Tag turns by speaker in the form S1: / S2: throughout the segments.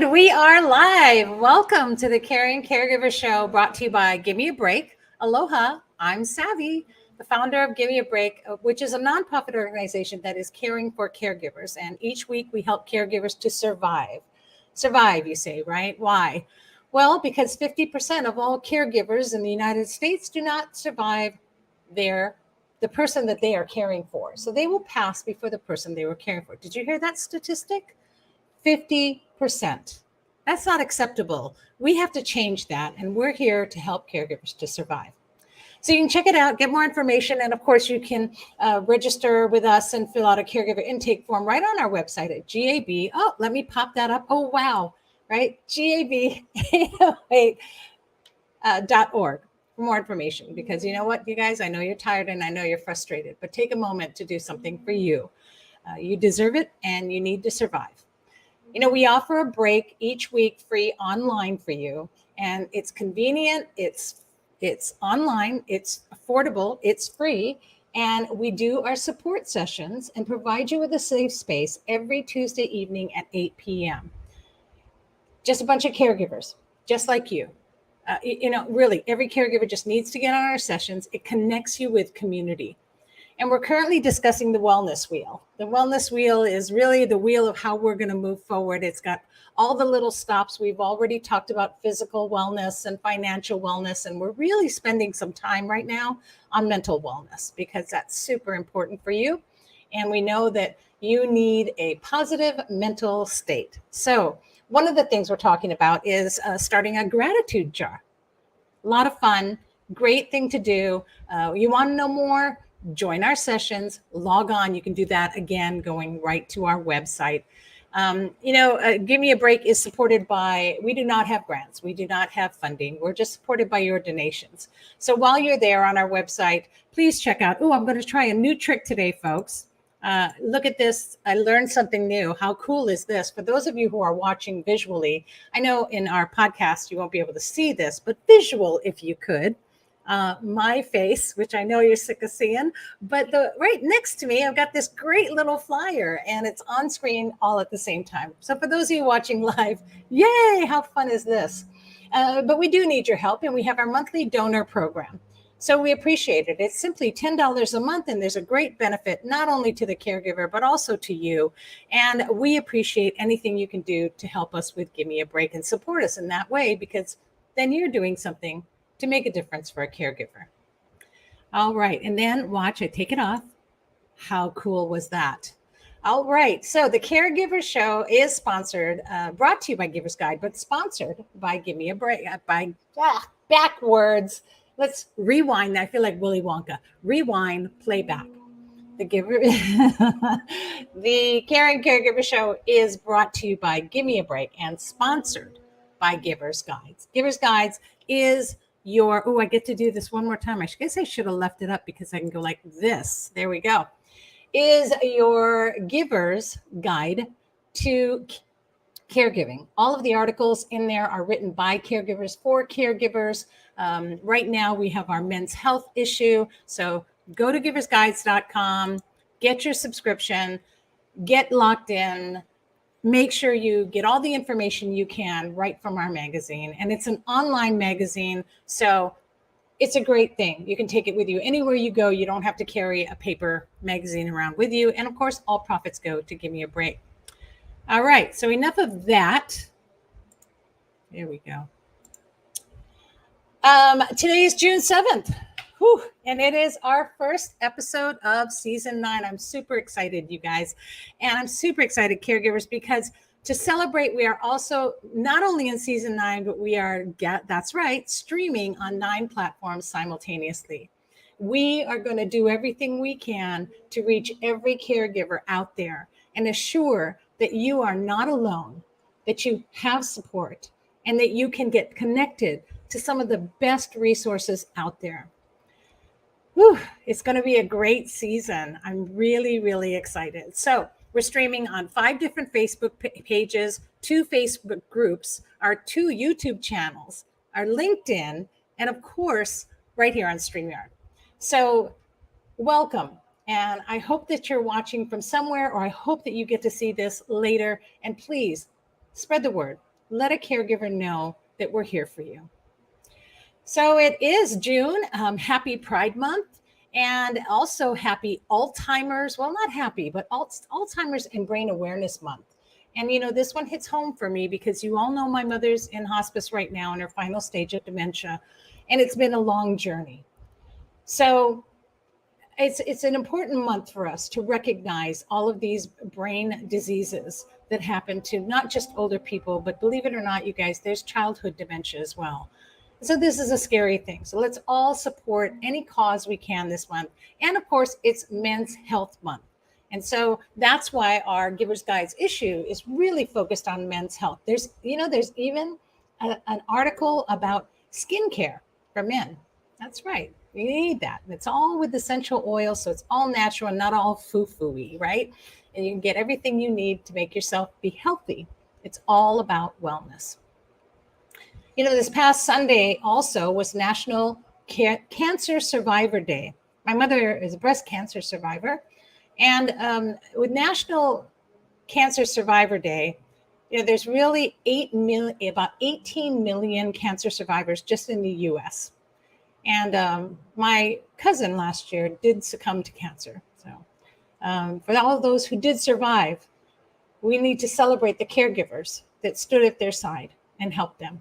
S1: And we are live. Welcome to the Caring Caregiver Show brought to you by Give Me a Break. Aloha, I'm Savvy, the founder of Give Me a Break, which is a nonprofit organization that is caring for caregivers. And each week we help caregivers to survive. Survive, you say, right? Why? Well, because 50% of all caregivers in the United States do not survive the person that they are caring for. So they will pass before the person they were caring for. Did you hear that statistic? 50%. That's not acceptable. We have to change that, and we're here to help caregivers to survive. So you can check it out, get more information, and of course you can register with us and fill out a caregiver intake form right on our website at GAB. Oh, let me pop that up. Oh, wow, right? GAB808.org for more information, because you know what, you guys, I know you're tired and I know you're frustrated, but take a moment to do something for you. You deserve it, and you need to survive. You know, we offer a break each week free online for you, and it's convenient, it's online, it's affordable, it's free, and we do our support sessions and provide you with a safe space every Tuesday evening at 8 p.m. Just a bunch of caregivers, just like you. Really, every caregiver just needs to get on our sessions. It connects you with community. And we're currently discussing the wellness wheel. The wellness wheel is really the wheel of how we're going to move forward. It's got all the little stops. We've already talked about physical wellness and financial wellness, and we're really spending some time right now on mental wellness because that's super important for you. And we know that you need a positive mental state. So one of the things we're talking about is starting a gratitude jar. A lot of fun, great thing to do. You want to know more? Join our sessions, log on. You can do that again, going right to our website. Give Me a Break is supported by, we do not have grants. We do not have funding. We're just supported by your donations. So while you're there on our website, please check out, I'm going to try a new trick today, folks. Look at this. I learned something new. How cool is this? For those of you who are watching visually, I know in our podcast, you won't be able to see this, but visual, if you could. My face, which I know you're sick of seeing, but right next to me, I've got this great little flyer, and it's on screen all at the same time. So for those of you watching live, yay, how fun is this? But we do need your help, and we have our monthly donor program. So we appreciate it. It's simply $10 a month, and there's a great benefit not only to the caregiver, but also to you. And we appreciate anything you can do to help us with Give Me a Break and support us in that way, because then you're doing something to make a difference for a caregiver. All right. And then watch, I take it off. How cool was that? All right. So the Caregiver Show is sponsored, brought to you by Giver's Guide, but sponsored by Give Me a Break, backwards. Let's rewind. I feel like Willy Wonka. Rewind, playback. The Caring Caregiver Show is brought to you by Give Me a Break and sponsored by Giver's Guides. Giver's Guides is I get to do this one more time. I guess I should have left it up because I can go like this. There we go. Is your giver's guide to caregiving. All of the articles in there are written by caregivers for caregivers. Right now we have our men's health issue. So go to giversguides.com, get your subscription, get locked in. Make sure you get all the information you can right from our magazine. And it's an online magazine, so it's a great thing. You can take it with you anywhere you go. You don't have to carry a paper magazine around with you. And of course, all profits go to Give Me a Break. All right, so enough of that. There we go. Today is June 7th. Whew, and it is our first episode of season 9. I'm super excited, you guys. And I'm super excited, caregivers, because to celebrate, we are also not only in season 9, but we are, that's right, streaming on 9 platforms simultaneously. We are going to do everything we can to reach every caregiver out there and assure that you are not alone, that you have support, and that you can get connected to some of the best resources out there. Whew, it's going to be a great season. I'm really, really excited. So we're streaming on 5 different Facebook pages, 2 Facebook groups, our 2 YouTube channels, our LinkedIn, and of course, right here on StreamYard. So welcome. And I hope that you're watching from somewhere, or I hope that you get to see this later. And please spread the word. let a caregiver know that we're here for you. So it is June. Happy Pride Month. And also happy Alzheimer's. Well, not happy, but Alzheimer's and Brain Awareness Month. And this one hits home for me because you all know my mother's in hospice right now in her final stage of dementia, and it's been a long journey. So it's an important month for us to recognize all of these brain diseases that happen to not just older people, but believe it or not, you guys, there's childhood dementia as well. So this is a scary thing. So let's all support any cause we can this month. And of course, it's Men's Health Month. And so that's why our Giver's Guides issue is really focused on men's health. There's even an article about skincare for men. That's right. You need that. It's all with essential oil, so it's all natural and not all foo-foo-y, right? And you can get everything you need to make yourself be healthy. It's all about wellness. This past Sunday also was National Cancer Survivor Day. My mother is a breast cancer survivor. And with National Cancer Survivor Day, there's really about 18 million cancer survivors just in the US. And my cousin last year did succumb to cancer. So for all of those who did survive, we need to celebrate the caregivers that stood at their side and helped them.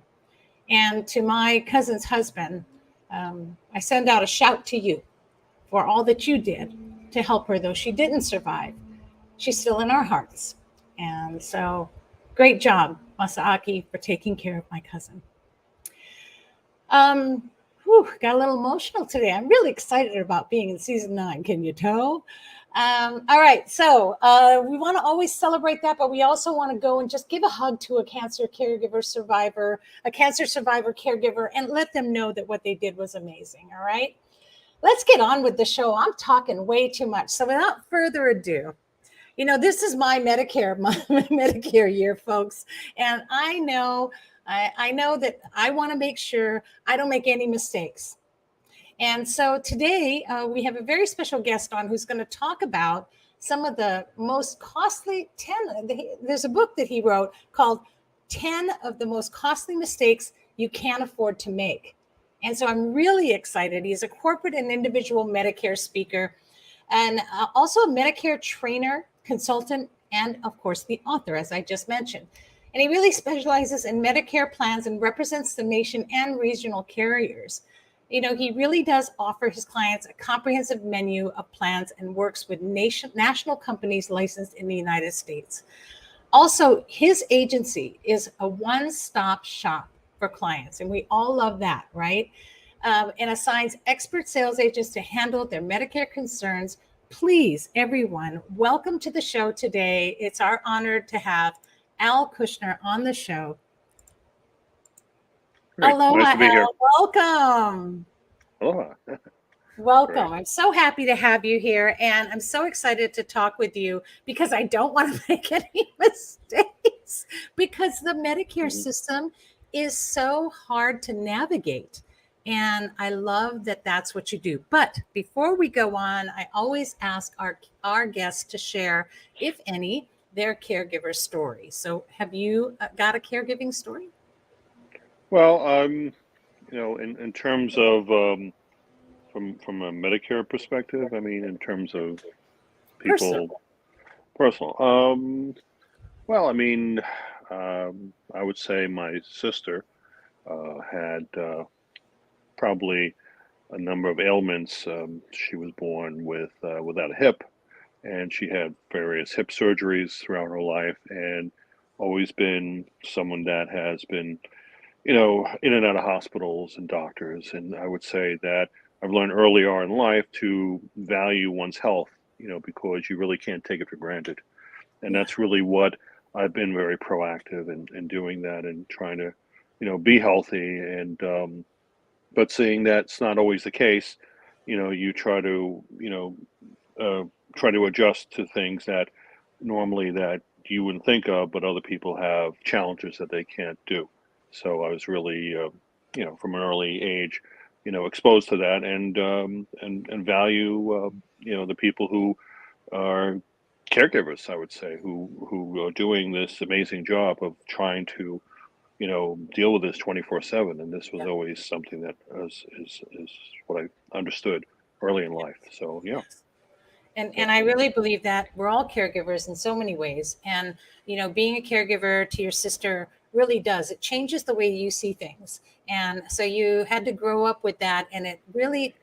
S1: And to my cousin's husband, I send out a shout to you for all that you did to help her, though she didn't survive. She's still in our hearts. And so great job, Masaaki, for taking care of my cousin. Got a little emotional today. I'm really excited about being in season 9. Can you tell? All right. So we want to always celebrate that, but we also want to go and just give a hug to a cancer survivor caregiver, and let them know that what they did was amazing. All right. Let's get on with the show. I'm talking way too much. So without further ado, this is my Medicare year, folks. And I know that I want to make sure I don't make any mistakes. And so today we have a very special guest on who's going to talk about some of the most costly 10. There's a book that he wrote called 10 of the Most Costly Mistakes You Can't Afford to Make. And so I'm really excited. He's a corporate and individual Medicare speaker, and also a Medicare trainer, consultant, and of course the author, as I just mentioned. And he really specializes in Medicare plans and represents the nation and regional carriers. He really does offer his clients a comprehensive menu of plans and works with national companies licensed in the United States. Also, his agency is a one-stop shop for clients, and we all love that, right? And assigns expert sales agents to handle their Medicare concerns. Please, everyone, welcome to the show today. It's our honor to have Al Kushner on the show.
S2: Great.
S1: Aloha,
S2: nice to be here.
S1: Al. Welcome.
S2: Aloha.
S1: Welcome.
S2: Great.
S1: I'm so happy to have you here, and I'm so excited to talk with you because I don't want to make any mistakes because the Medicare system is so hard to navigate. And I love that that's what you do. But before we go on, I always ask our guests to share, if any, their caregiver story. So have you got a caregiving story?
S2: Well, in terms of from a Medicare perspective, I mean, in terms of people, personal. Well, I mean, I would say my sister had probably a number of ailments. She was born without a hip, and she had various hip surgeries throughout her life, and always been someone that has been, in and out of hospitals and doctors. And I would say that I've learned early on in life to value one's health, because you really can't take it for granted. And that's really what I've been very proactive in doing that and trying to, be healthy. And, but seeing that's not always the case, you try to, try to adjust to things that normally that you wouldn't think of, but other people have challenges that they can't do. So I was really, from an early age, exposed to that, and value, the people who are caregivers, I would say, who are doing this amazing job of trying to deal with this 24/7. And this was
S1: Yeah.
S2: always something that is what I understood early in life. So yeah.
S1: Yes. And
S2: Yep.
S1: and I really believe that we're all caregivers in so many ways. And being a caregiver to your sister really does. It changes the way you see things. And so you had to grow up with that, and it really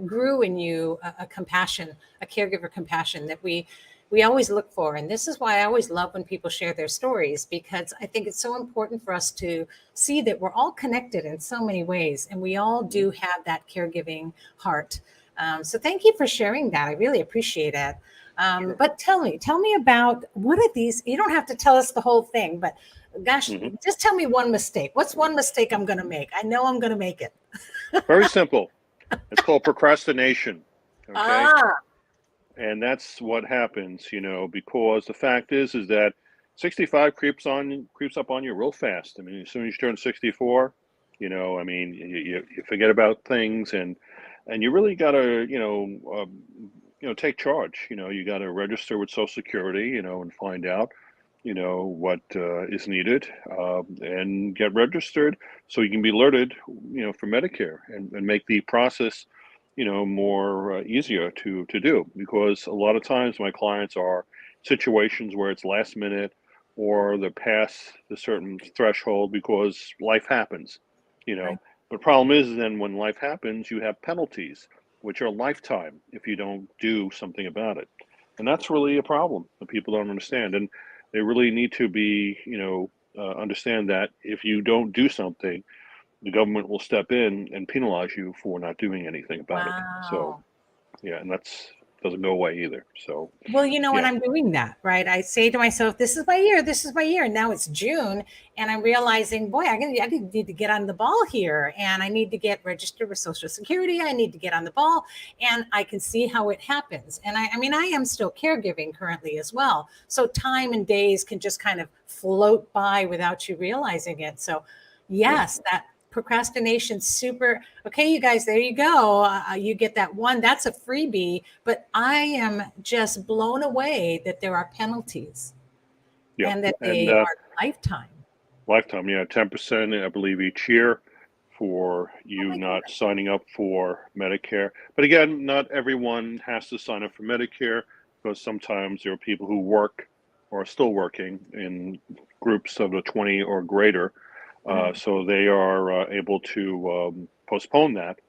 S1: grew in you a compassion, a caregiver compassion that we always look for. And this is why I always love when people share their stories, because I think it's so important for us to see that we're all connected in so many ways, and we all
S2: Mhm.
S1: do have that caregiving heart. So thank you for sharing that. I really appreciate it.
S2: Sure.
S1: But tell me about, what are these? You don't have to tell us the whole thing, but gosh,
S2: Hmm.
S1: just tell me one mistake. What's one mistake I'm going to make? I know I'm going to make it.
S2: Very simple. It's called procrastination. Okay.
S1: Ah,
S2: And that's what happens, because the fact is that 65 creeps up on you real fast. I mean, as soon as you turn 64, I mean, you forget about things, and you really gotta, take charge. You gotta register with Social Security, and find out, what is needed, and get registered so you can be alerted, for Medicare, and make the process, more easier to do, because a lot of times my clients are situations where it's last minute, or they're past the certain threshold because life happens, you know.
S1: right.
S2: But problem is, then when life happens, you have penalties, which are lifetime if you don't do something about it. And that's really a problem that people don't understand. And they really need to be, understand that if you don't do something, the government will step in and penalize you for not doing anything about it. So
S1: Wow.
S2: yeah, and that's doesn't go away either. So
S1: Well, when
S2: yeah.
S1: I'm doing that, right, I say to myself, this is my year, this is my year. And now it's June, and I'm realizing, boy, I need to get on the ball here, and I need to get registered with Social Security. I need to get on the ball, and I can see how it happens. And I mean, I am still caregiving currently as well. So time and days can just kind of float by without you realizing it. So,
S2: Yep.
S1: yes, that procrastination, super. Okay, you guys, there you go. You get that one. That's a freebie. But I am just blown away that there are penalties,
S2: Yeah.
S1: and that
S2: And
S1: they are lifetime.
S2: lifetime, yeah, 10%, I believe, each year for
S1: Oh
S2: you
S1: my
S2: not
S1: goodness.
S2: signing up for Medicare. But again, not everyone has to sign up for Medicare, because sometimes there are people who work or are still working in groups of a 20 or greater.
S1: Mhm.
S2: So they are able to postpone that.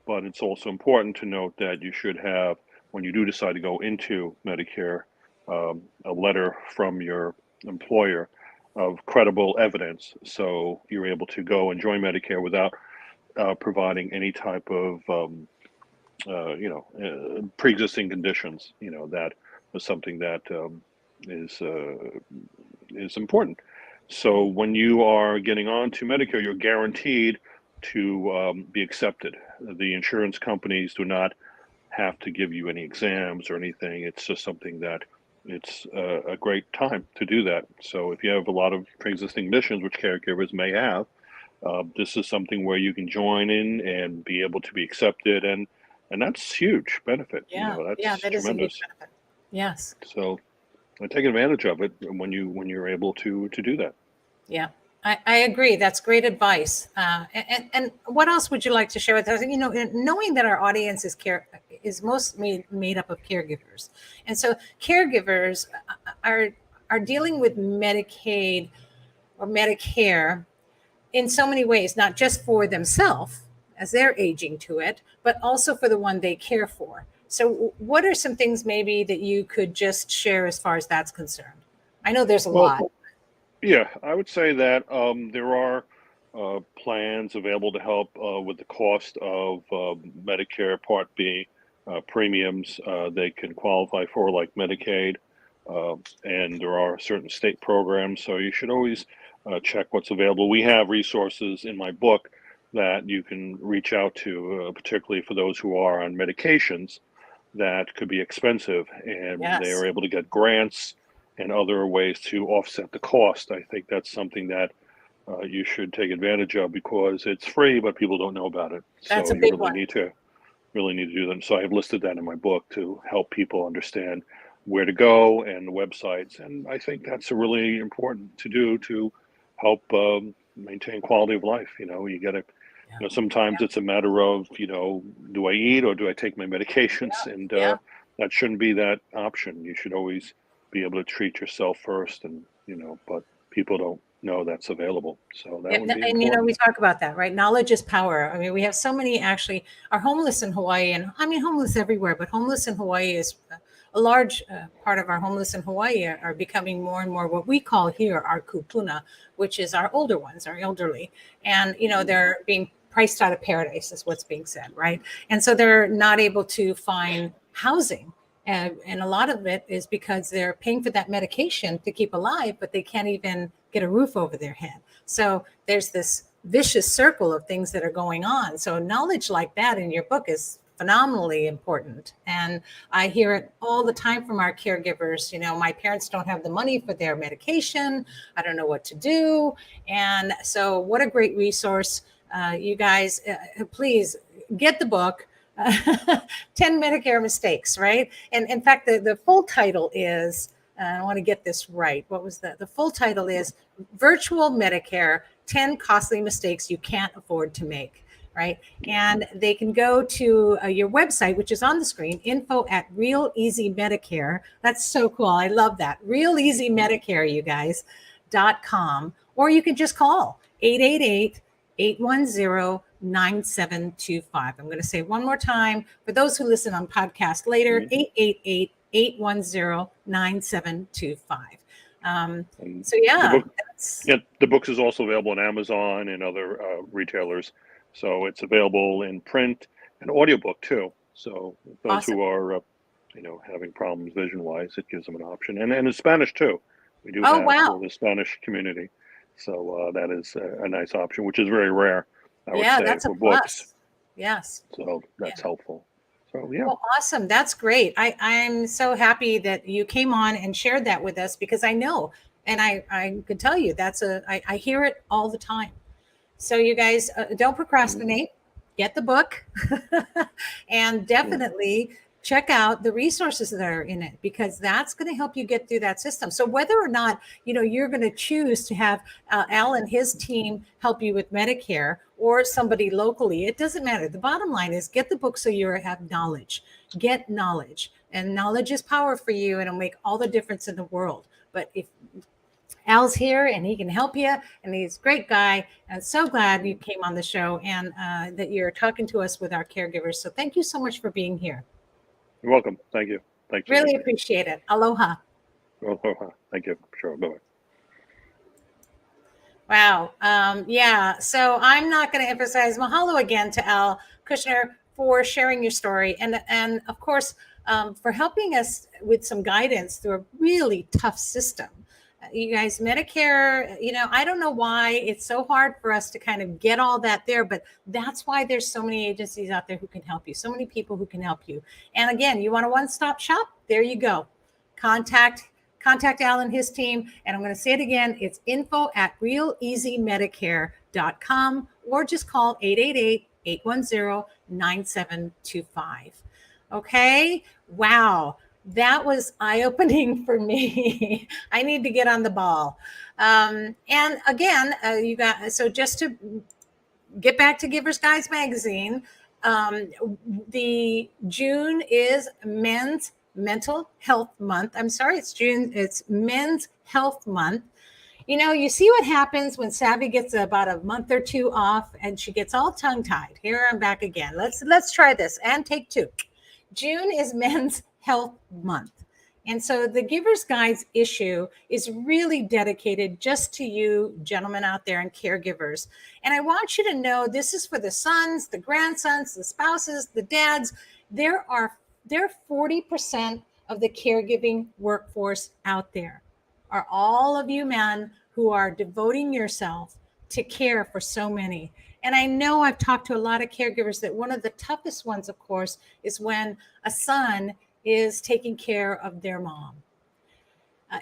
S2: But it's also important to note that you should have, when you do decide to go into Medicare, a letter from your employer of credible evidence. So you're able to go and join Medicare without providing any type of, pre-existing conditions. That was something that is is important. So
S1: Right.
S2: when you are getting on to Medicare, you're guaranteed to be accepted. The insurance companies do not have to give you any exams or anything. It's just something that it's a great time to do that. So if you have a lot of pre-existing conditions, which caregivers may have, this is something where you can join in and be able to be accepted, and that's huge benefit.
S1: Yeah. Yeah.
S2: That's
S1: That is a huge
S2: tremendous.
S1: benefit. Yes.
S2: So take advantage of it when you're able to do that.
S1: Yeah. I agree. That's great advice. And what else would you like to share with us? Knowing that our audience is most made up of caregivers, and so caregivers are are dealing with Medicaid or Medicare in so many ways, not just for themselves as they're aging to it, but also for the one they care for. So, what are some things maybe that you could just share as far as that's concerned? I know there's a
S2: Well,
S1: lot.
S2: yeah, I would say that there are plans available to help with the cost of Medicare Part B premiums. They can qualify for, like Medicaid, and there are certain state programs. So you should always check what's available. We have resources in my book that you can reach out to, particularly for those who are on medications that could be expensive, and they
S1: Yes,
S2: are able to get grants and other ways to offset the cost. I think that's something that you should take advantage of, because it's free, but people don't know about it.
S1: that's
S2: So
S1: a
S2: you
S1: big one.
S2: really need to do that. So I have listed that in my book to help people understand where to go and the websites. And I think that's a really important to do to help maintain quality of life. You got to,
S1: Yeah.
S2: sometimes it's a matter of, do I eat or do I take my medications? And
S1: Yeah.
S2: that shouldn't be that option. You should always be able to treat yourself first, and but people don't know that's available. So that
S1: Yeah,
S2: would be
S1: and
S2: important.
S1: we talk about that, right? Knowledge is power. I mean, we have so many actually are homeless in Hawaii, and I mean homeless everywhere, but homeless in Hawaii is a large part of our homeless in Hawaii are becoming more and more what we call here our kupuna, which is our older ones, our elderly, and they're being priced out of paradise, is what's being said, right? And so they're not able to find housing. And a lot of it is because they're paying for that medication to keep alive, but they can't even get a roof over their head. So there's this vicious circle of things that are going on. So knowledge like that in your book is phenomenally important. And I hear it all the time from our caregivers. My parents don't have the money for their medication. I don't know what to do. And so what a great resource. You guys, please get the book. 10 Medicare mistakes, right? And in fact, the full title is, I want to get this right. What was the full title is Virtual Medicare, 10 Costly Mistakes You Can't Afford to Make, right? And they can go to your website, which is on the screen, info at Real Easy Medicare. That's so cool. I love that. Real Easy Medicare, you guys, .com. Or you can just call 888-810-9725. I'm going to say one more time for those who listen on podcast later, 888-810-9725. So
S2: The
S1: yeah,
S2: book, the books is also available on Amazon and other retailers. So it's available in print and audiobook too. So those
S1: awesome.
S2: who are, having problems vision-wise, it gives them an option. And in Spanish too. We do
S1: Oh,
S2: have
S1: wow.
S2: for the Spanish community. So that is a nice option, which is very rare, I would
S1: Yeah,
S2: say,
S1: that's a
S2: for books.
S1: plus. Yes.
S2: So that's helpful. So yeah.
S1: Well, awesome. That's great. I'm so happy that you came on and shared that with us because I know, and I could tell you I hear it all the time. So you guys don't procrastinate, get the book and definitely check out the resources that are in it because that's going to help you get through that system. So whether or not, you're going to choose to have Al and his team help you with Medicare or somebody locally, it doesn't matter. The bottom line is get the book so you have knowledge, get knowledge, and knowledge is power for you and it'll make all the difference in the world. But if Al's here and he can help you and he's a great guy. And so glad you came on the show and that you're talking to us with our caregivers. So thank you so much for being here.
S2: You're welcome. Thank you. Thanks.
S1: Really appreciate it. Aloha.
S2: Aloha. Thank you. Sure. Bye-bye.
S1: Wow. Yeah. So I'm not going to emphasize mahalo again to Al Kushner for sharing your story and of course for helping us with some guidance through a really tough system. You guys, Medicare, I don't know why it's so hard for us to kind of get all that there, but that's why there's so many agencies out there who can help you, so many people who can help you. And again, you want a one-stop shop? There you go. Contact Al and his team. And I'm going to say it again. It's info at realeasymedicare.com or just call 888-810-9725. Okay. Wow. That was eye-opening for me. I need to get on the ball. And again, you got, so just to get back to Givers Guides magazine, the June is Men's Mental Health Month. I'm sorry, it's June. It's Men's Health Month. You see what happens when Savvy gets about a month or two off and she gets all tongue-tied. Here I'm back again. Let's try this and take two. June is Men's Health Month. And so the Giver's Guides issue is really dedicated just to you gentlemen out there and caregivers. And I want you to know this is for the sons, the grandsons, the spouses, the dads. They're 40% of the caregiving workforce out there are all of you men who are devoting yourself to care for so many. And I know I've talked to a lot of caregivers that one of the toughest ones, of course, is when a son is taking care of their mom.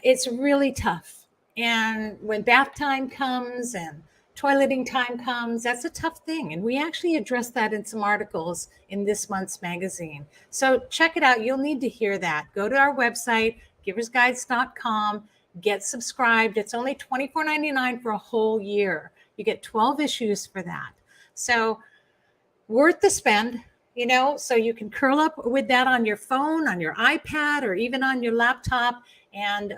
S1: It's really tough. And when bath time comes and toileting time comes, that's a tough thing. And we actually address that in some articles in this month's magazine. So check it out. You'll need to hear that. Go to our website, giversguides.com, Get subscribed. It's only $24.99 for a whole year. You get 12 issues for that. So worth the spend, so you can curl up with that on your phone, on your iPad, or even on your laptop. And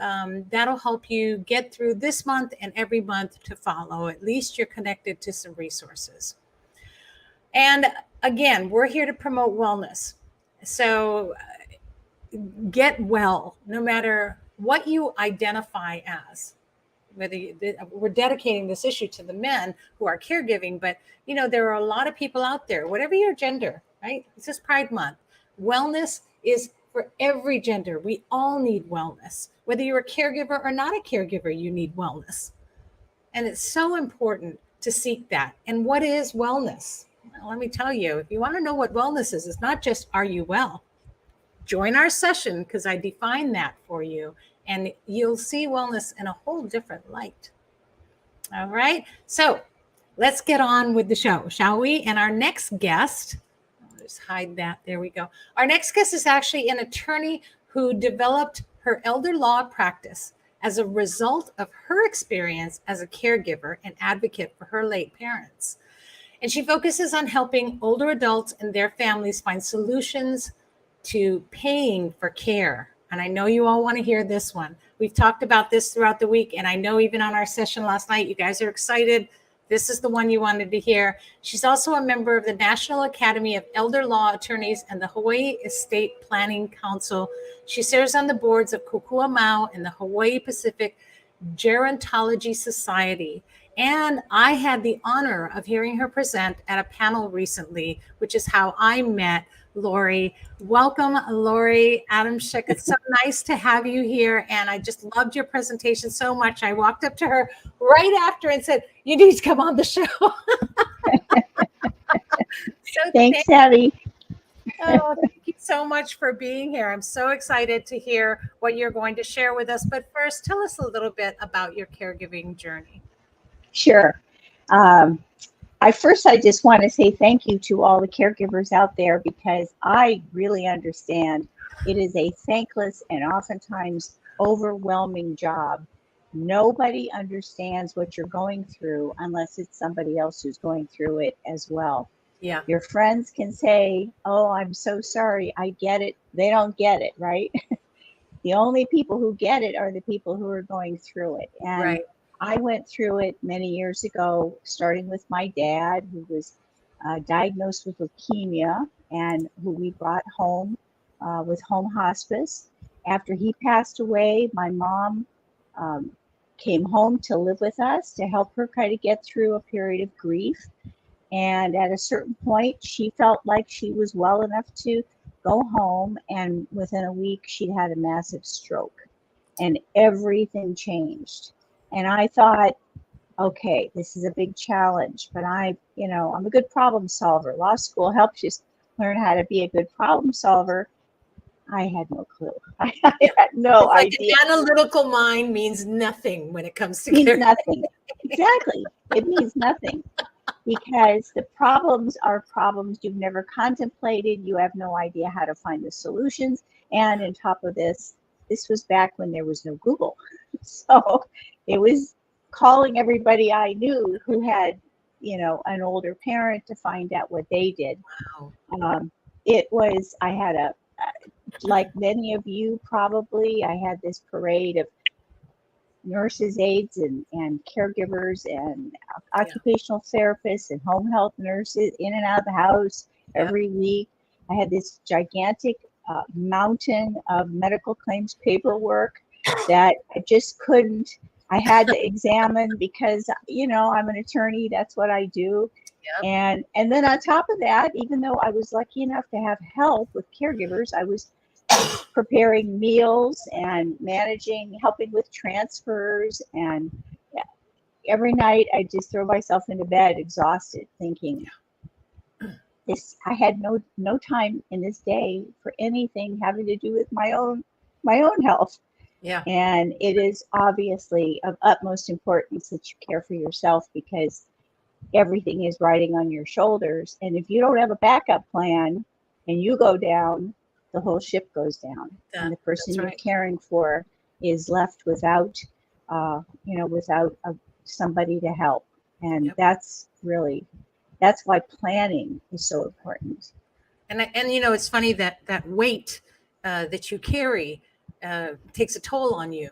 S1: that'll help you get through this month and every month to follow. At least you're connected to some resources. And again, we're here to promote wellness. So get well, no matter what you identify as. We're dedicating this issue to the men who are caregiving, but there are a lot of people out there, whatever your gender, right? This is Pride Month. Wellness is for every gender. We all need wellness. Whether you're a caregiver or not a caregiver, you need wellness. And it's so important to seek that. And what is wellness? Well, let me tell you, if you want to know what wellness is, it's not just, are you well? Join our session, because I define that for you, and you'll see wellness in a whole different light. All right. So let's get on with the show, shall we? And our next guest, I'll just hide that. There we go. Our next guest is actually an attorney who developed her elder law practice as a result of her experience as a caregiver and advocate for her late parents. And she focuses on helping older adults and their families find solutions to paying for care. And I know you all want to hear this one. We've talked about this throughout the week, and I know even on our session last night, you guys are excited. This is the one you wanted to hear. She's also a member of the National Academy of Elder Law Attorneys and the Hawaii Estate Planning Council. She serves on the boards of Kokua Mau and the Hawaii Pacific Gerontology Society. And I had the honor of hearing her present at a panel recently, which is how I met Lori. Welcome, Lori Adamczyk. It's so nice to have you here. And I just loved your presentation so much. I walked up to her right after and said, you need to come on the show.
S3: Thanks, Abby.
S1: Oh, thank you so much for being here. I'm so excited to hear what you're going to share with us. But first, tell us a little bit about your caregiving journey.
S3: Sure. I just want to say thank you to all the caregivers out there, because I really understand it is a thankless and oftentimes overwhelming job. Nobody understands what you're going through unless it's somebody else who's going through it as well.
S1: Yeah.
S3: Your friends can say, oh, I'm so sorry, I get it. They don't get it, right? The only people who get it are the people who are going through it. And
S1: right.
S3: I went through it many years ago, starting with my dad, who was diagnosed with leukemia and who we brought home with home hospice. After he passed away, my mom came home to live with us to help her kind of get through a period of grief. And at a certain point, she felt like she was well enough to go home. And within a week, she'd had a massive stroke and everything changed. And I thought, okay, this is a big challenge, but I'm a good problem solver. Law school helps you learn how to be a good problem solver. I had no clue. I had no idea.
S1: An analytical mind means nothing when it comes to
S3: care. It means nothing. Exactly. It means nothing, because the problems are problems you've never contemplated. You have no idea how to find the solutions. And on top of this was back when there was no Google. So it was calling everybody I knew who had, an older parent to find out what they did.
S1: Wow.
S3: I had like many of you probably, I had this parade of nurses, aides, and caregivers, and occupational therapists and home health nurses in and out of the house every week. I had this gigantic mountain of medical claims paperwork that I just couldn't. I had to examine because, I'm an attorney. That's what I do. Yep. And then on top of that, even though I was lucky enough to have help with caregivers, I was preparing meals and helping with transfers. And every night I just throw myself into bed exhausted, thinking I had no time in this day for anything having to do with my own health.
S1: Yeah.
S3: And it is obviously of utmost importance that you care for yourself, because everything is riding on your shoulders. And if you don't have a backup plan and you go down, the whole ship goes down. And the person you're caring for, is left without, without somebody to help. And
S1: Yep.
S3: that's why planning is so important.
S1: And it's funny that that weight that you carry takes a toll on you.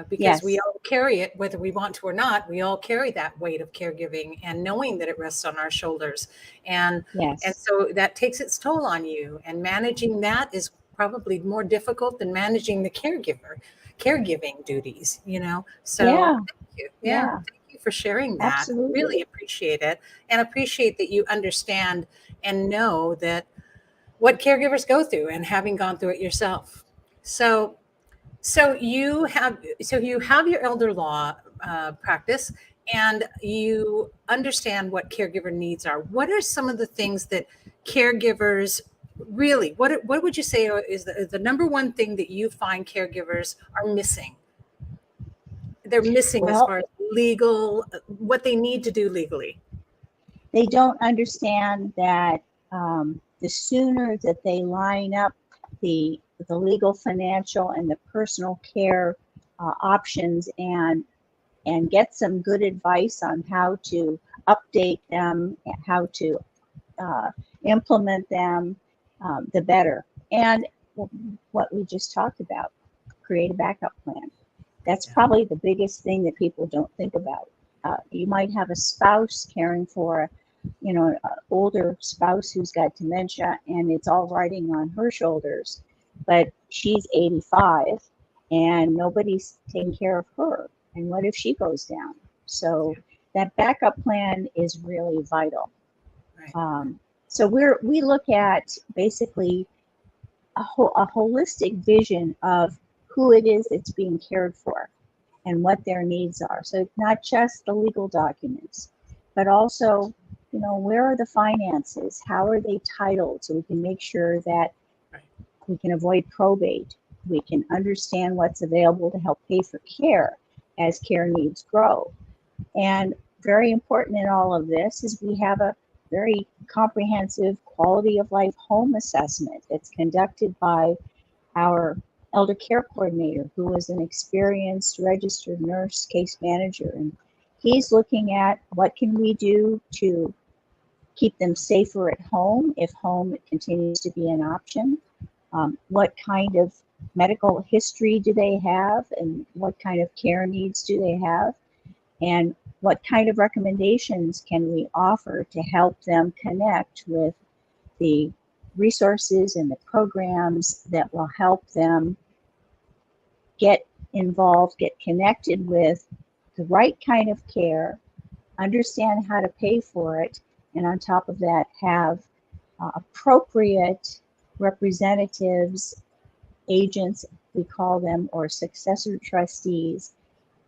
S1: Because we
S3: Yes,
S1: all carry it, whether we want to or not. We all carry that weight of caregiving, and knowing that it rests on our shoulders, and
S3: yes,
S1: so that takes its toll on you. And managing that is probably more difficult than managing the caregiving duties. So
S3: yeah,
S1: thank you, yeah,
S3: yeah,
S1: thank you for sharing that.
S3: absolutely.
S1: Really appreciate it, and appreciate that you understand and know that what caregivers go through, and having gone through it yourself. So so you have your elder law practice, and you understand what caregiver needs are. What are some of the things that caregivers really? What would you say is the number one thing that you find caregivers are missing? They're missing as
S3: Well,
S1: far as legal, what they need to do legally.
S3: they don't understand that the sooner that they line up the legal, financial, and the personal care options, and get some good advice on how to update them, how to uh, implement them, the better. And what we just talked about, create a backup plan. That's
S1: Yeah.
S3: probably the biggest thing that people don't think about. You might have a spouse caring for, an older spouse who's got dementia, and it's all riding on her shoulders, but she's 85 and nobody's taking care of her. And what if she goes down? So that backup plan is really vital.
S1: Right.
S3: So we look at basically a holistic vision of who it is that's being cared for and what their needs are. So not just the legal documents, but also, where are the finances? How are they titled? So we can make sure that
S1: Right.
S3: we can avoid probate. We can understand what's available to help pay for care as care needs grow. And very important in all of this is we have a very comprehensive quality of life home assessment that's conducted by our elder care coordinator, who is an experienced registered nurse case manager. And he's looking at what can we do to keep them safer at home if home continues to be an option. What kind of medical history do they have, and what kind of care needs do they have? And what kind of recommendations can we offer to help them connect with the resources and the programs that will help them get involved, get connected with the right kind of care, understand how to pay for it, and on top of that, have appropriate representatives, agents, we call them, or successor trustees,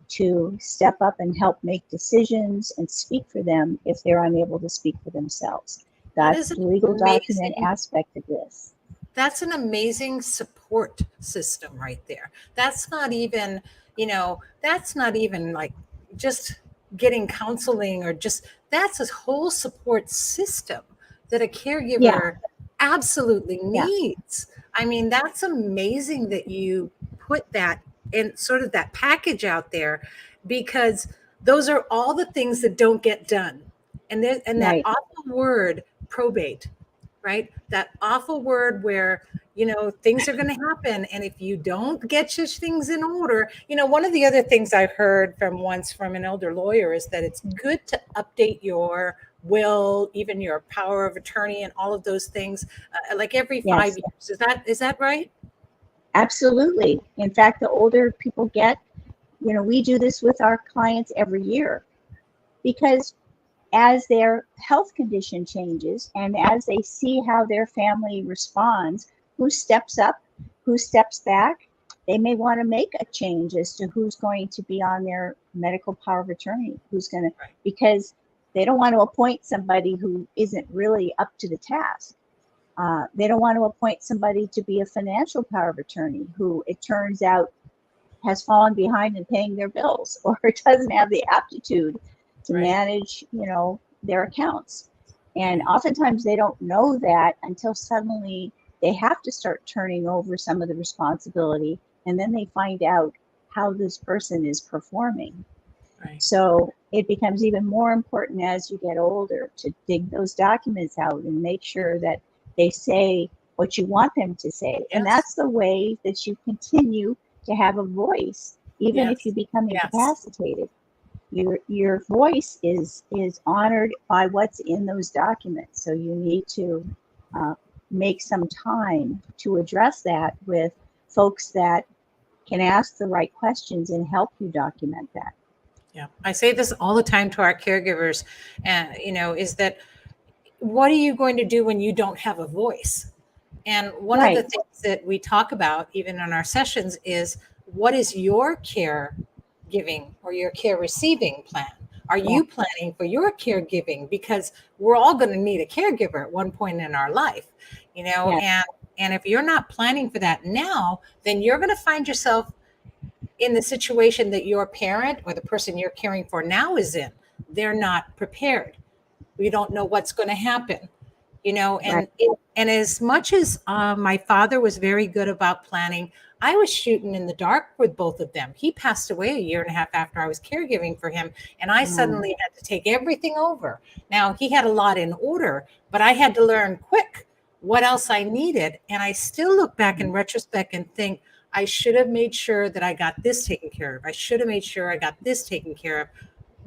S3: to step up and help make decisions and speak for them if they're unable to speak for themselves.
S1: That
S3: That's
S1: is an
S3: the legal document
S1: amazing
S3: aspect of this.
S1: That's an amazing support system right there. That's not even, that's not even like just getting counseling, or just that's a whole support system that a
S3: Yeah,
S1: caregiver absolutely
S3: yeah,
S1: needs. I mean, that's amazing that you put that in sort of that package out there, because those are all the things that don't get done. And that
S3: right.
S1: awful word probate, right? That awful word where, things are going to happen. And if you don't get your things in order, one of the other things I've heard from an elder lawyer is that it's good to update your will, even your power of attorney, and all of those things, like every
S3: Yes,
S1: 5 years. Is that right?
S3: absolutely. In fact, the older people get, we do this with our clients every year, because as their health condition changes and as they see how their family responds, who steps up, who steps back, they may want to make a change as to who's going to be on their medical power of attorney,
S1: Right.
S3: because they don't want to appoint somebody who isn't really up to the task. They don't want to appoint somebody to be a financial power of attorney who, it turns out, has fallen behind in paying their bills, or doesn't have the aptitude to
S1: Right.
S3: manage, their accounts. And
S1: Right.
S3: oftentimes they don't know that until suddenly they have to start turning over some of the responsibility, and then they find out how this person is performing.
S1: Right.
S3: So it becomes even more important as you get older to dig those documents out and make sure that they say what you want them to say.
S1: Yes.
S3: And that's the way that you continue to have a voice, even if you
S1: Yes.
S3: become
S1: Yes.
S3: incapacitated. Your voice is honored by what's in those documents. So you need to make some time to address that with folks that can ask the right questions and help you document that.
S1: Yeah, I say this all the time to our caregivers, and is that what are you going to do when you don't have a voice? And one of the
S3: Right.
S1: things that we talk about, even in our sessions, is what is your care giving or your care receiving plan? Are
S3: Yeah.
S1: you planning for your caregiving? Because we're all going to need a caregiver at one point in our life,
S3: Yes.
S1: and if you're not planning for that now, then you're going to find yourself in the situation that your parent or the person you're caring for now is in. They're not prepared. We don't know what's going to happen,
S3: Right.
S1: and as much as my father was very good about planning, I was shooting in the dark with both of them. He passed away a year and a half after I was caregiving for him, and I suddenly had to take everything over. Now, he had a lot in order, but I had to learn quick what else I needed. And I still look back in retrospect and think, I should have made sure that I got this taken care of. I should have made sure I got this taken care of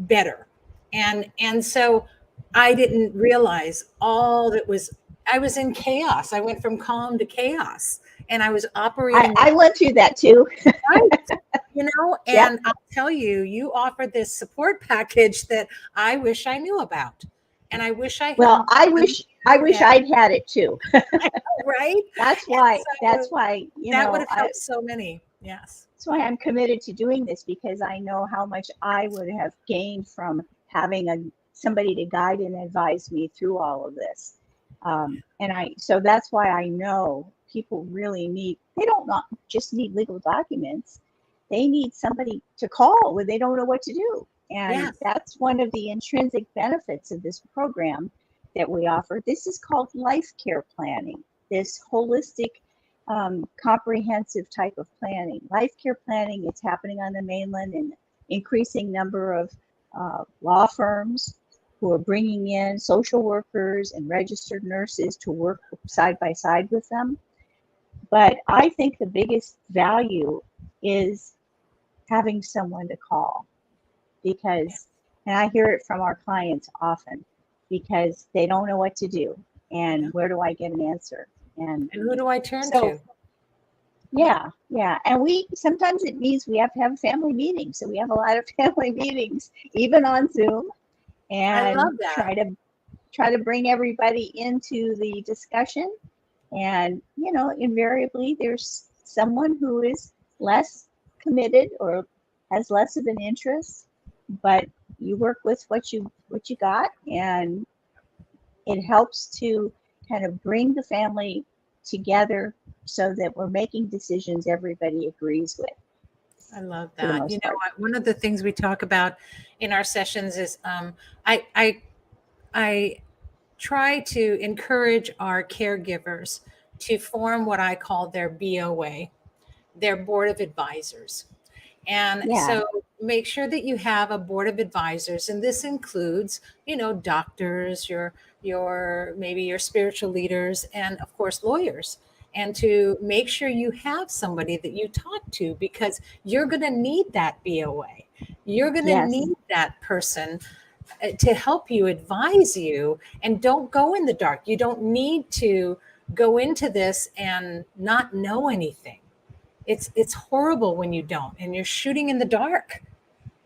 S1: better. And so I didn't realize all that was, I was in chaos. I went from calm to chaos, and I was operating.
S3: I went through that too.
S1: Right,
S3: Yep.
S1: and I'll tell you, you offered this support package that I wish I knew about. And I wish I had.
S3: Well, I wish I'd had it too.
S1: Right?
S3: That's
S1: And
S3: why
S1: that would have helped so many. Yes.
S3: that's why I'm committed to doing this, because I know how much I would have gained from having somebody to guide and advise me through all of this. So that's why I know people really they don't not just need legal documents. They need somebody to call when they don't know what to do. And
S1: Yes.
S3: that's one of the intrinsic benefits of this program that we offer. This is called life care planning, this holistic, comprehensive type of planning. Life care planning, it's happening on the mainland in increasing number of law firms who are bringing in social workers and registered nurses to work side by side with them. But I think the biggest value is having someone to call, because, and I hear it from our clients often, because they don't know what to do and where do I get an answer? And
S1: who do I turn
S3: so,
S1: to?
S3: Yeah. And sometimes it means we have to have family meetings. So we have a lot of family meetings, even on Zoom, and
S1: I love that.
S3: try to bring everybody into the discussion. And, invariably there's someone who is less committed or has less of an interest, but you work with what you got, and it helps to kind of bring the family together so that we're making decisions everybody agrees with.
S1: I love
S3: For the
S1: that.
S3: most part.
S1: One of the things we talk about in our sessions is I try to encourage our caregivers to form what I call their BOA, their board of advisors. And
S3: Yeah.
S1: so make sure that you have a board of advisors, and this includes, doctors, your maybe your spiritual leaders, and of course lawyers. And to make sure you have somebody that you talk to, because you're going to need that BOA. You're going to
S3: Yes.
S1: need that person to help you, advise you, and don't go in the dark. You don't need to go into this and not know anything. It's horrible when you don't, and you're shooting in the dark.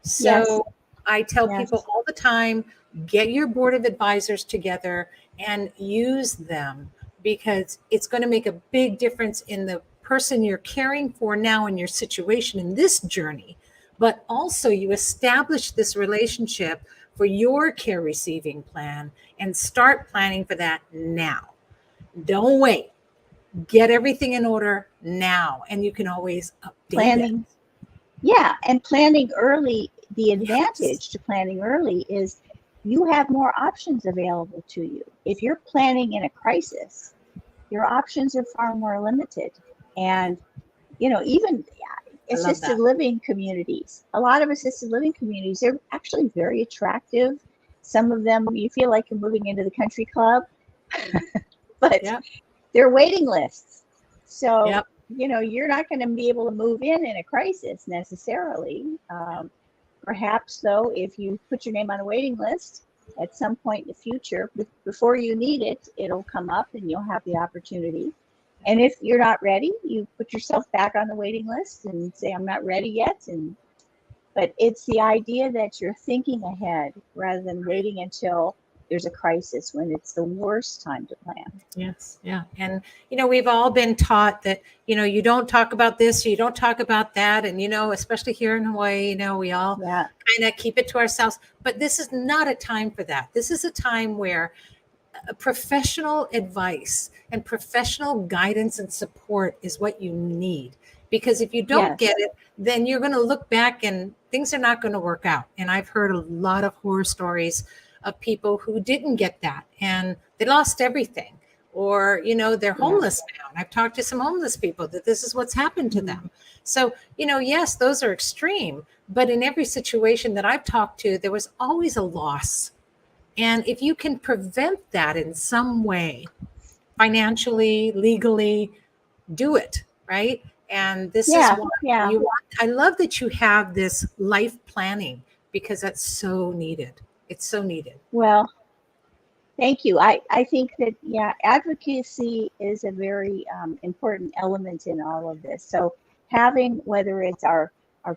S1: So
S3: Yes.
S1: I tell
S3: Yes.
S1: people all the time, get your board of advisors together and use them, because it's going to make a big difference in the person you're caring for now in your situation in this journey. But also you establish this relationship for your care receiving plan and start planning for that now. Don't wait. Get everything in order now, and you can always update
S3: Planning.
S1: it.
S3: Yeah. And planning early, the
S1: Yes.
S3: advantage to planning early is you have more options available to you. If you're planning in a crisis, your options are far more limited. And, even assisted
S1: that.
S3: living communities. A lot of assisted living communities, they're actually very attractive. Some of them, you feel like you're moving into the country club, but
S1: Yep.
S3: they're waiting lists. So,
S1: Yep.
S3: you're not going to be able to move in a crisis necessarily. Perhaps, though, if you put your name on a waiting list at some point in the future, before you need it, it'll come up and you'll have the opportunity. And if you're not ready, you put yourself back on the waiting list and say, I'm not ready yet. But it's the idea that you're thinking ahead rather than waiting until there's a crisis when it's the worst time to plan.
S1: Yes. Yeah. And, we've all been taught that, you don't talk about this, you don't talk about that. And, especially here in Hawaii, we all
S3: Yeah.
S1: kind of keep it to ourselves. But this is not a time for that. This is a time where professional advice and professional guidance and support is what you need. Because if you don't
S3: Yes.
S1: get it, then you're going to look back and things are not going to work out. And I've heard a lot of horror stories of people who didn't get that and they lost everything, or they're homeless now. And I've talked to some homeless people that this is what's happened to them. So yes, those are extreme, but in every situation that I've talked to, there was always a loss. And if you can prevent that in some way, financially, legally, do it, right? And this is what you want. I love that you have this life planning because that's so needed. It's so needed.
S3: Well, thank you. I think that, advocacy is a very important element in all of this. So having, whether it's our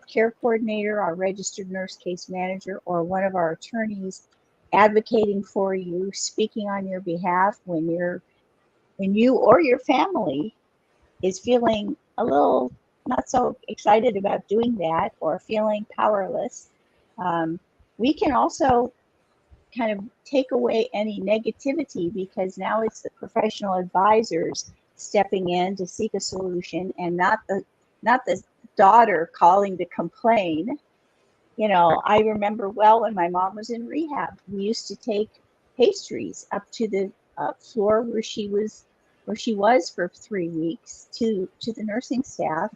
S3: care coordinator, our registered nurse case manager, or one of our attorneys advocating for you, speaking on your behalf when you or your family is feeling a little not so excited about doing that or feeling powerless, we can also kind of take away any negativity, because now it's the professional advisors stepping in to seek a solution and not the daughter calling to complain. I remember well when my mom was in rehab, we used to take pastries up to the floor where she was for 3 weeks to the nursing staff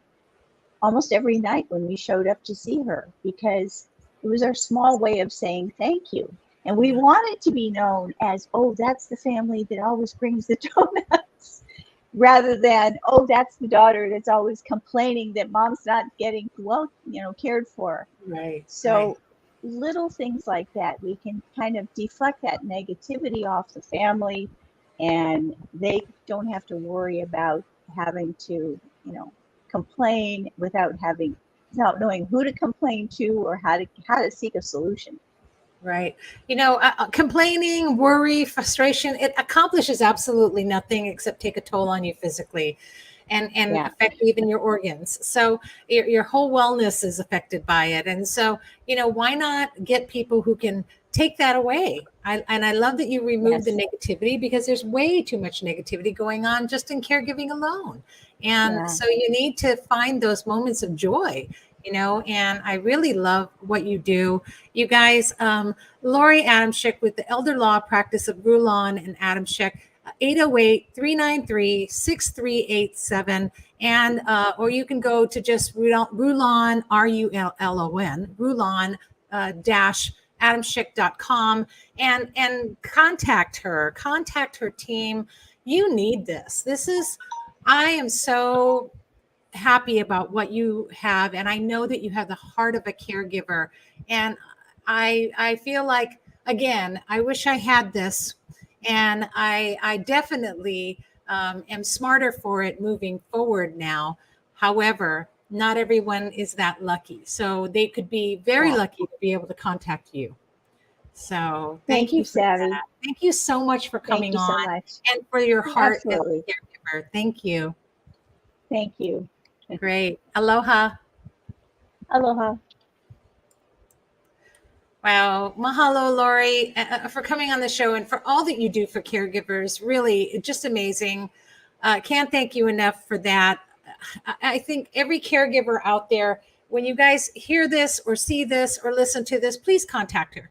S3: almost every night when we showed up to see her, because it was our small way of saying thank you. And we wanted to be known as, oh, that's the family that always brings the donuts, rather than, oh, that's the daughter that's always complaining that mom's not getting cared for.
S1: Right.
S3: So little things like that, we can kind of deflect that negativity off the family, and they don't have to worry about having to, complain without knowing who to complain to or how to seek a solution.
S1: Right. Complaining, worry, frustration, it accomplishes absolutely nothing except take a toll on you physically and affect even your organs. So your whole wellness is affected by it. And so, why not get people who can take that away? I love that you remove the negativity, because there's way too much negativity going on just in caregiving alone. And so you need to find those moments of joy. And I really love what you do. You guys, Lori Adamczyk with the Elder Law Practice of Rulon and Adamczyk, 808-393-6387. And, or you can go to just Rulon, R-U-L-L-O-N, Rulon Adamczyk.com and contact her team. You need this. I am so happy about what you have, and I know that you have the heart of a caregiver, and I feel like, again, I wish I had this, and I definitely am smarter for it moving forward now. However, not everyone is that lucky, so they could be very lucky to be able to contact you. So thank you,
S3: Savvy.
S1: Thank you so much for coming on,
S3: so much.
S1: and for your heart
S3: Absolutely.
S1: as a caregiver. Thank you.
S3: Thank you.
S1: Great. Aloha.
S3: Aloha.
S1: Wow. Mahalo, Lori, for coming on the show and for all that you do for caregivers. Really, just amazing. Can't thank you enough for that. I think every caregiver out there, when you guys hear this or see this or listen to this, please contact her.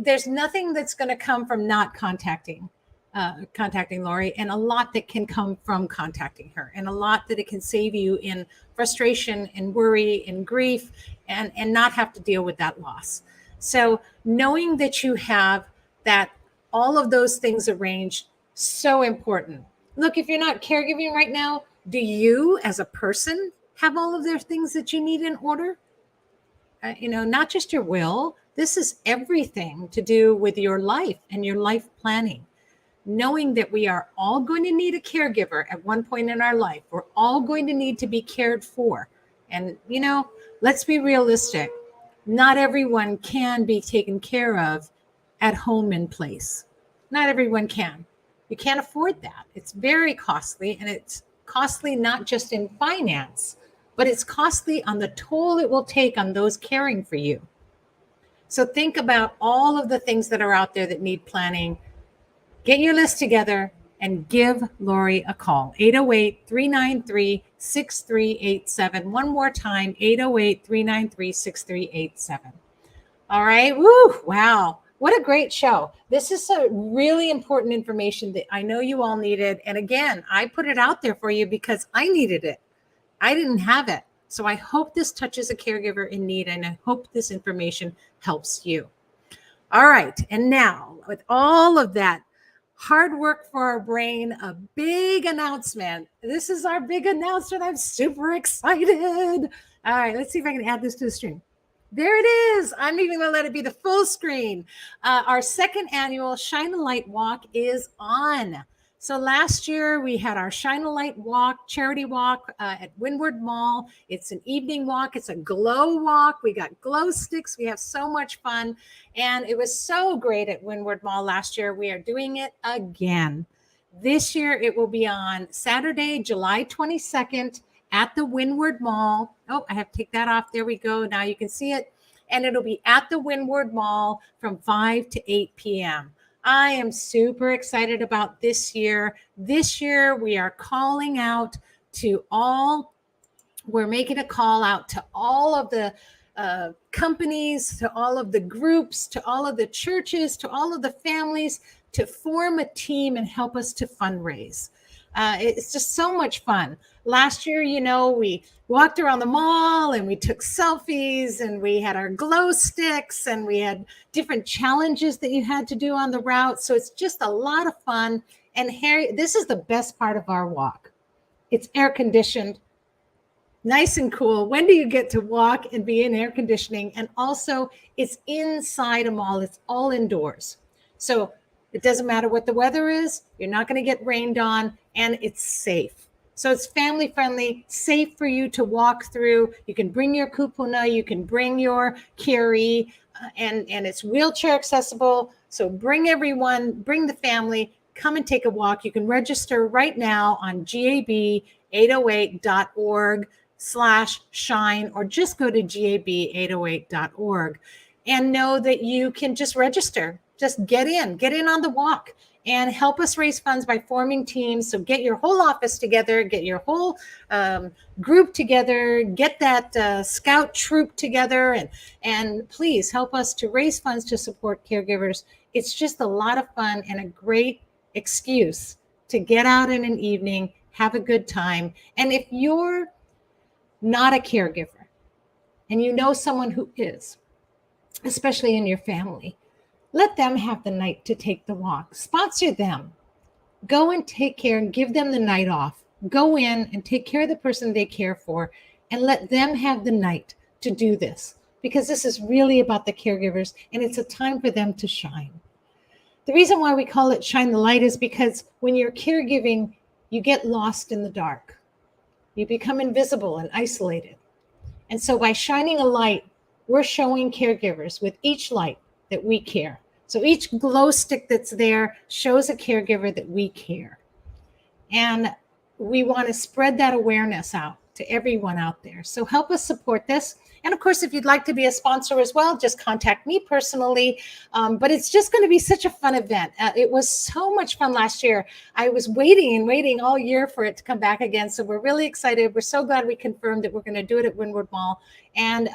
S1: There's nothing that's going to come from not contacting contacting Lori, and a lot that can come from contacting her, and a lot that it can save you in frustration and worry and grief, and not have to deal with that loss. So knowing that you have that, all of those things arranged, so important. Look, if you're not caregiving right now, do you as a person have all of their things that you need in order? Not just your will. This is everything to do with your life and your life planning. Knowing that we are all going to need a caregiver at one point in our life. We're all going to need to be cared for. And, let's be realistic. Not everyone can be taken care of at home in place. Not everyone can. You can't afford that. It's very costly, and it's costly not just in finance, but it's costly on the toll it will take on those caring for you. So think about all of the things that are out there that need planning. Get your list together and give Lori a call. 808-393-6387. One more time, 808-393-6387. All right. Woo. Wow. What a great show. This is a really important information that I know you all needed. And again, I put it out there for you because I needed it. I didn't have it. So I hope this touches a caregiver in need, and I hope this information helps you. All right. And now, with all of that hard work for our brain, a big announcement. This is our big announcement. I'm super excited. All right. Let's see if I can add this to the stream. There it is. I'm even going to let it be the full screen. Our second annual Shine a Light Walk is on. So last year we had our Shine a Light Walk, charity walk at Windward Mall. It's an evening walk. It's a glow walk. We got glow sticks. We have so much fun. And it was so great at Windward Mall last year. We are doing it again. This year it will be on Saturday, July 22nd at the Windward Mall. Oh, I have to take that off. There we go. Now you can see it. And it'll be at the Windward Mall from 5 to 8 p.m. I am super excited about this year. This year, we are calling out to all, we're making a call out to all of the companies, to all of the groups, to all of the churches, to all of the families to form a team and help us to fundraise. It's just so much fun. Last year, we walked around the mall and we took selfies and we had our glow sticks and we had different challenges that you had to do on the route. So it's just a lot of fun. And Harry, this is the best part of our walk. It's air conditioned, nice and cool. When do you get to walk and be in air conditioning? And also it's inside a mall. It's all indoors. So it doesn't matter what the weather is. You're not going to get rained on, and it's safe. So it's family friendly, safe for you to walk through. You can bring your kupuna, you can bring your carry, and it's wheelchair accessible. So bring everyone, bring the family, come and take a walk. You can register right now on gab808.org/shine, or just go to gab808.org and know that you can just register. Just get in on the walk and help us raise funds by forming teams. So get your whole office together, get your whole group together, get that scout troop together, and please help us to raise funds to support caregivers. It's just a lot of fun and a great excuse to get out in an evening, have a good time. And if you're not a caregiver and you know someone who is, especially in your family, let them have the night to take the walk. Sponsor them. Go and take care and give them the night off. Go in and take care of the person they care for and let them have the night to do this, because this is really about the caregivers and it's a time for them to shine. The reason why we call it Shine the Light is because when you're caregiving, you get lost in the dark. You become invisible and isolated. And so by shining a light, we're showing caregivers with each light that we care. So each glow stick that's there shows a caregiver that we care. And we want to spread that awareness out to everyone out there. So help us support this. And of course, if you'd like to be a sponsor as well, just contact me personally. But it's just going to be such a fun event. It was so much fun last year. I was waiting all year for it to come back again. So we're really excited. We're so glad we confirmed that we're going to do it at Windward Mall. And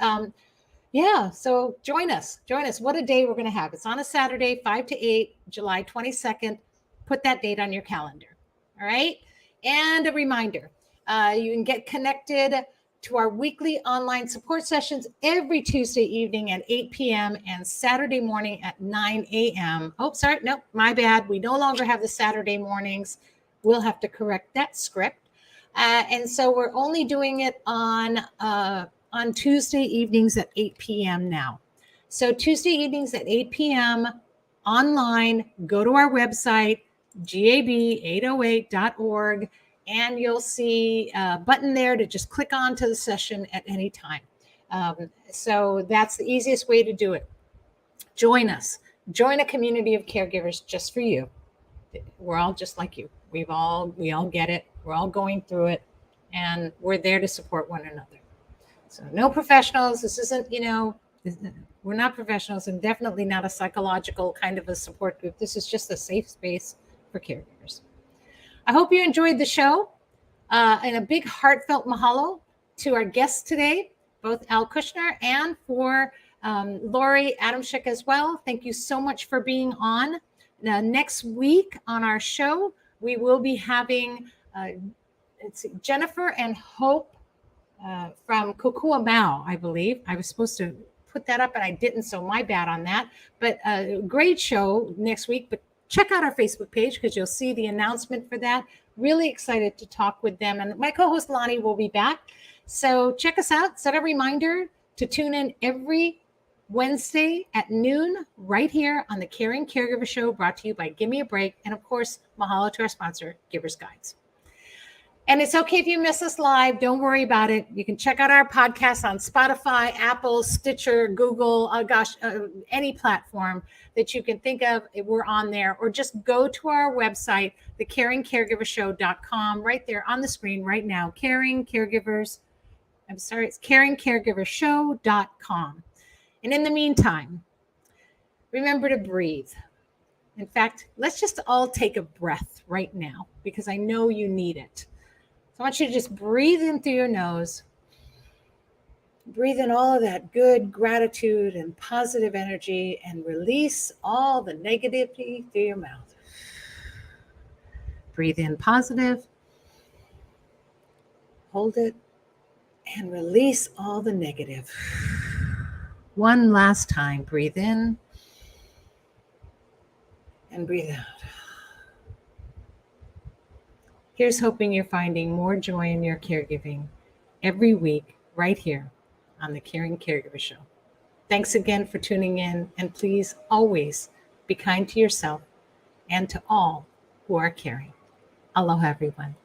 S1: yeah, so join us. What a day we're going to have. It's on a Saturday, 5 to 8, July 22nd. Put that date on your calendar. All right. And a reminder, you can get connected to our weekly online support sessions every Tuesday evening at 8 p.m. and Saturday morning at 9 a.m. Oh, sorry. No, my bad. We no longer have the Saturday mornings. We'll have to correct that script. And so we're only doing it on Tuesday evenings at 8 p.m. now. So Tuesday evenings at 8 p.m. online, go to our website, gab808.org, and you'll see a button there to just click on to the session at any time. So that's the easiest way to do it. Join us. Join a community of caregivers just for you. We're all just like you. We all get it. We're all going through it, and we're there to support one another. So no professionals. This isn't, we're not professionals, and definitely not a psychological kind of a support group. This is just a safe space for caregivers. I hope you enjoyed the show, and a big heartfelt mahalo to our guests today, both Al Kushner and for Lori Adamczyk as well. Thank you so much for being on. Next week on our show, we will be having Jennifer and Hope from Kukua Mau, I believe. I was supposed to put that up and I didn't, so my bad on that. But a great show next week. But check out our Facebook page because you'll see the announcement for that. Really excited to talk with them. And my co-host Lonnie will be back. So check us out. Set a reminder to tune in every Wednesday at noon right here on the Caring Caregiver Show, brought to you by Give Me a Break. And of course, mahalo to our sponsor, Givers Guides. And it's okay if you miss us live. Don't worry about it. You can check out our podcast on Spotify, Apple, Stitcher, Google, any platform that you can think of. We're on there. Or just go to our website, thecaringcaregivershow.com, right there on the screen right now. It's caringcaregivershow.com. And in the meantime, remember to breathe. In fact, let's just all take a breath right now because I know you need it. So I want you to just breathe in through your nose. Breathe in all of that good gratitude and positive energy and release all the negativity through your mouth. Breathe in positive. Hold it and release all the negative. One last time, breathe in and breathe out. Here's hoping you're finding more joy in your caregiving every week right here on the Caring Caregiver Show. Thanks again for tuning in, and please always be kind to yourself and to all who are caring. Aloha, everyone.